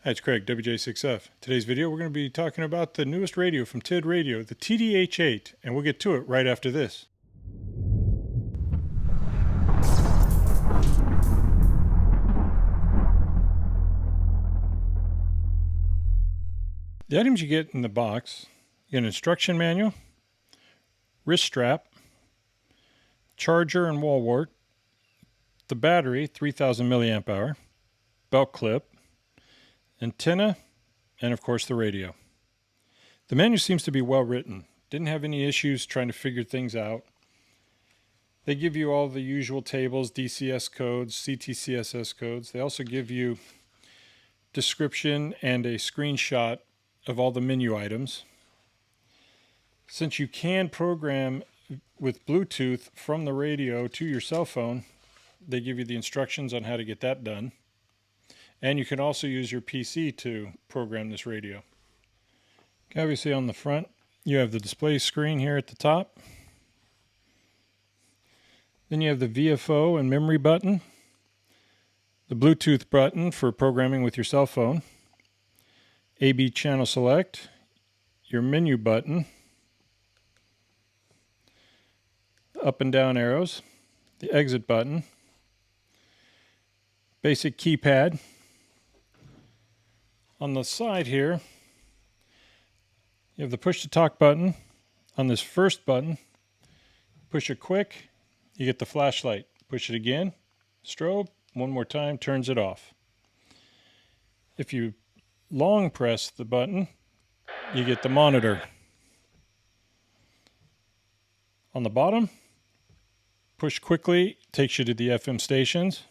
Hi, it's Craig, WJ6F. Today's video we're going to be talking about the newest radio from Tidradio, the TD-H8, and we'll get to it right after this. The items you get in the box, you get an instruction manual, wrist strap, charger and wall wart, the battery, 3000 milliamp hour, belt clip, antenna, and of course the radio. The manual seems to be well written. Didn't have any issues trying to figure things out. They give you all the usual tables, DCS codes, CTCSS codes. They also give you description and a screenshot of all the menu items. Since you can program with Bluetooth from the radio to your cell phone, they give you the instructions on how to get that done. And you can also use your PC to program this radio. Obviously on the front, you have the display screen here at the top. Then you have the VFO and memory button, the Bluetooth button for programming with your cell phone, AB channel select, your menu button, up and down arrows, the exit button, basic keypad. On the side here, you have the push to talk button. On this first button, push it quick, you get the flashlight. Push it again, strobe, one more time, turns it off. If you long press the button, you get the monitor. On the bottom, push quickly, takes you to the FM stations.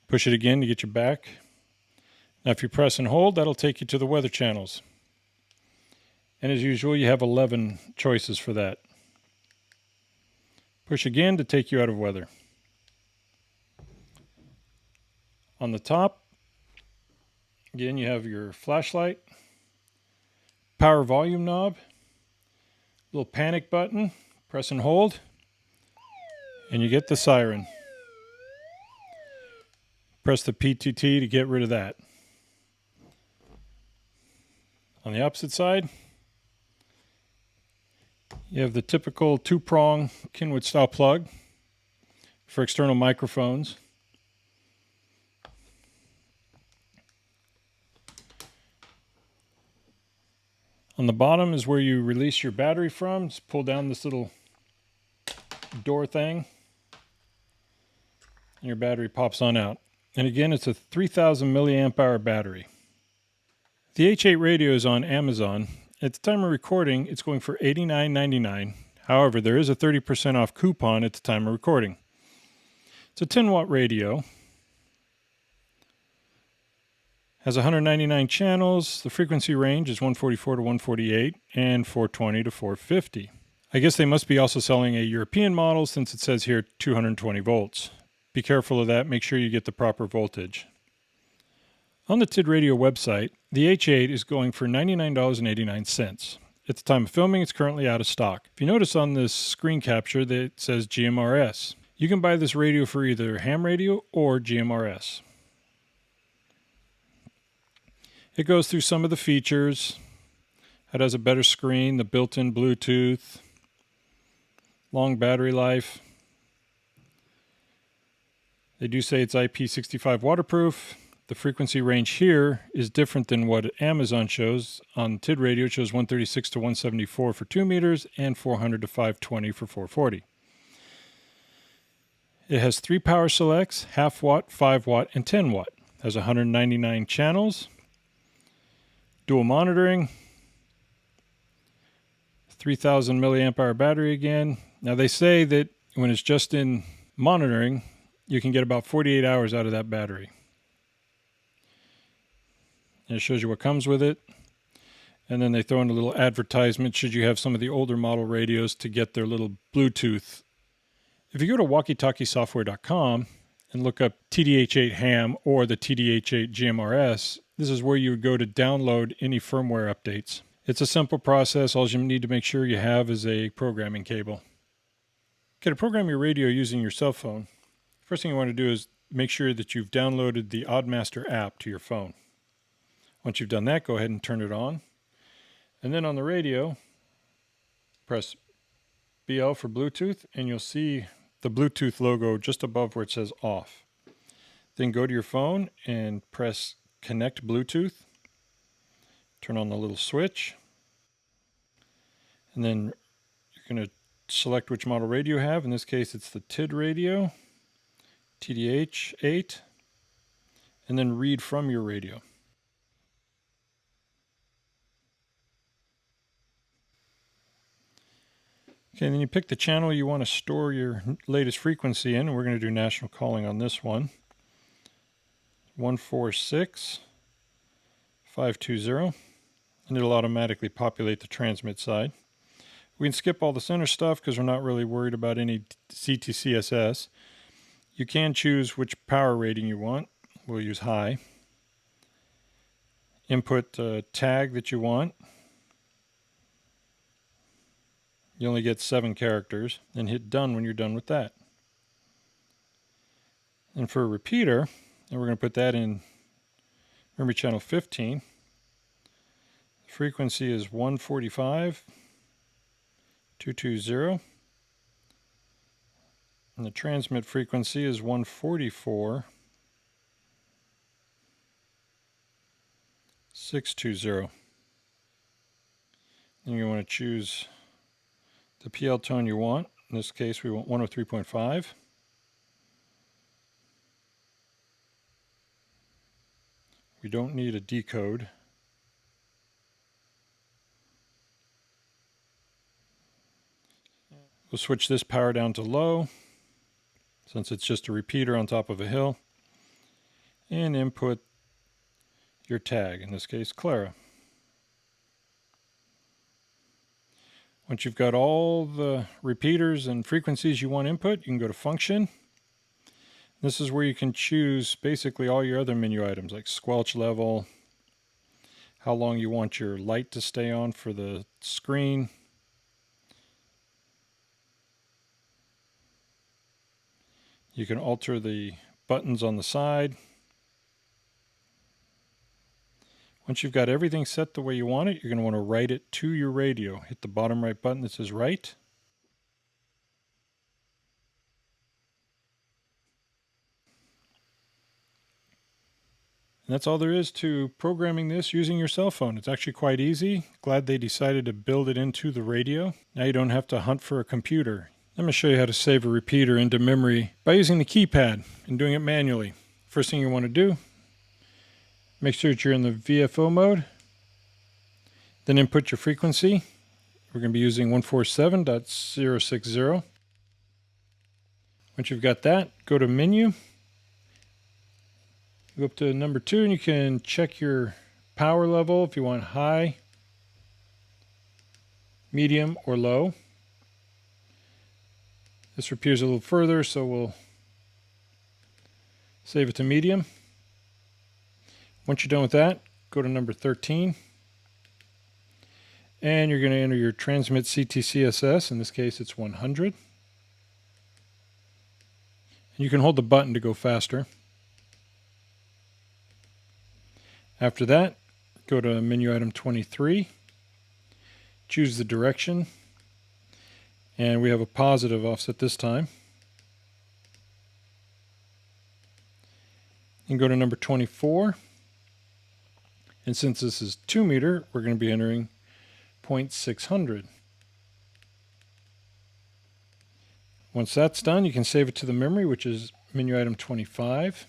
Push it again to get you back. Now if you press and hold, that'll take you to the weather channels. And as usual, you have 11 choices for that. Push again to take you out of weather. On the top, again, you have your flashlight, power volume knob, little panic button, press and hold, and you get the siren. Press the P2T to get rid of that. On the opposite side, you have the typical two-prong Kenwood style plug for external microphones. On the bottom is where you release your battery from. Just pull down this little door thing, and your battery pops on out. And again, it's a 3000 milliamp hour battery. The H8 radio is on Amazon. At the time of recording, it's going for $89.99. However, there is a 30% off coupon at the time of recording. It's a 10-watt radio. Has 199 channels. The frequency range is 144 to 148 and 420 to 450. I guess they must be also selling a European model since it says here 220 volts. Be careful of that. Make sure you get the proper voltage. On the Tidradio website, the H8 is going for $99.89. At the time of filming, it's currently out of stock. If you notice on this screen capture that it says GMRS, you can buy this radio for either ham radio or GMRS. It goes through some of the features. It has a better screen, the built-in Bluetooth, long battery life. They do say it's IP65 waterproof. The frequency range here is different than what Amazon shows. On Tidradio, it shows 136 to 174 for 2 meters and 400 to 520 for 440. It has 3 power selects, half watt, 5 watt, and 10 watt. It has 199 channels, dual monitoring, 3000 milliamp hour battery again. Now they say that when it's just in monitoring, you can get about 48 hours out of that battery. And it shows you what comes with it. And then they throw in a little advertisement should you have some of the older model radios to get their little Bluetooth. If you go to walkietalkiesoftware.com and look up TD-H8 ham or the TD-H8 GMRS, this is where you would go to download any firmware updates. It's a simple process. All you need to make sure you have is a programming cable. Okay, to program your radio using your cell phone, first thing you want to do is make sure that you've downloaded the Oddmaster app to your phone. Once you've done that, go ahead and turn it on. And then on the radio, press BL for Bluetooth, and you'll see the Bluetooth logo just above where it says off. Then go to your phone and press Connect Bluetooth. Turn on the little switch. And then you're going to select which model radio you have. In this case, it's the Tidradio, TD-H8, and then read from your radio. Okay, and then you pick the channel you want to store your latest frequency in, and we're going to do national calling on this one. 146.520, and it'll automatically populate the transmit side. We can skip all the center stuff because we're not really worried about any CTCSS. You can choose which power rating you want. We'll use high. Input the tag that you want. You only get 7 characters, and hit done when you're done with that. And for a repeater, and we're going to put that in memory channel 15. The frequency is 145.220, and the transmit frequency is 144.620. And you want to choose the PL tone you want. In this case, we want 103.5. We don't need a decode. We'll switch this power down to low, since it's just a repeater on top of a hill. And input your tag, in this case, Clara. Once you've got all the repeaters and frequencies you want input, you can go to Function. This is where you can choose basically all your other menu items, like squelch level, how long you want your light to stay on for the screen. You can alter the buttons on the side. Once you've got everything set the way you want it, you're going to want to write it to your radio. Hit the bottom right button that says Write. And that's all there is to programming this using your cell phone. It's actually quite easy. Glad they decided to build it into the radio. Now you don't have to hunt for a computer. I'm going to show you how to save a repeater into memory by using the keypad and doing it manually. First thing you want to do, make sure that you're in the VFO mode. Then input your frequency. We're going to be using 147.060. Once you've got that, go to Menu. Go up to number 2 and you can check your power level if you want high, medium, or low. This repeaters a little further, so we'll save it to medium. Once you're done with that, go to number 13. And you're going to enter your transmit CTCSS. In this case, it's 100. And you can hold the button to go faster. After that, go to menu item 23. Choose the direction. And we have a positive offset this time. And go to number 24. And since this is 2 meter, we're going to be entering 0.600. Once that's done, you can save it to the memory, which is menu item 25.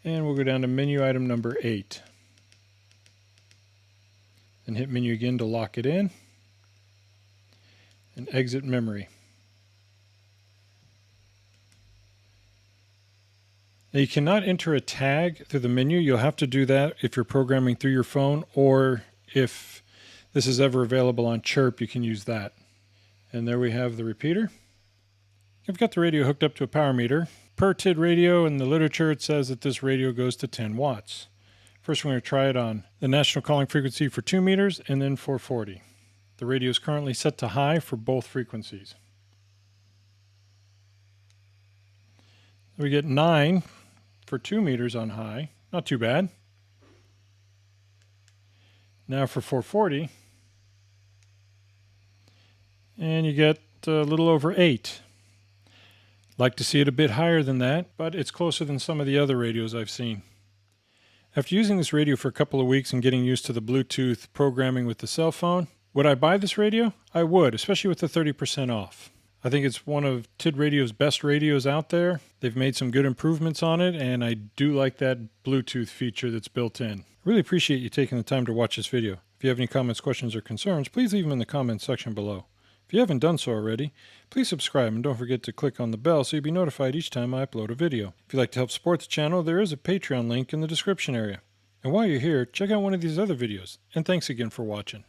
And we'll go down to menu item number 8. And hit menu again to lock it in. And exit memory. Now you cannot enter a tag through the menu. You'll have to do that if you're programming through your phone, or if this is ever available on Chirp, you can use that. And there we have the repeater. I've got the radio hooked up to a power meter. Per Tidradio in the literature, it says that this radio goes to 10 watts. First, we're going to try it on the national calling frequency for 2 meters and then 440. The radio is currently set to high for both frequencies. We get 9 for 2 meters on high. Not too bad. Now for 440. And you get a little over 8. Like to see it a bit higher than that, but it's closer than some of the other radios I've seen. After using this radio for a couple of weeks and getting used to the Bluetooth programming with the cell phone, would I buy this radio? I would, especially with the 30% off. I think it's one of Tidradio's best radios out there. They've made some good improvements on it, and I do like that Bluetooth feature that's built in. I really appreciate you taking the time to watch this video. If you have any comments, questions, or concerns, please leave them in the comments section below. If you haven't done so already, please subscribe and don't forget to click on the bell so you'll be notified each time I upload a video. If you'd like to help support the channel, there is a Patreon link in the description area. And while you're here, check out one of these other videos. And thanks again for watching.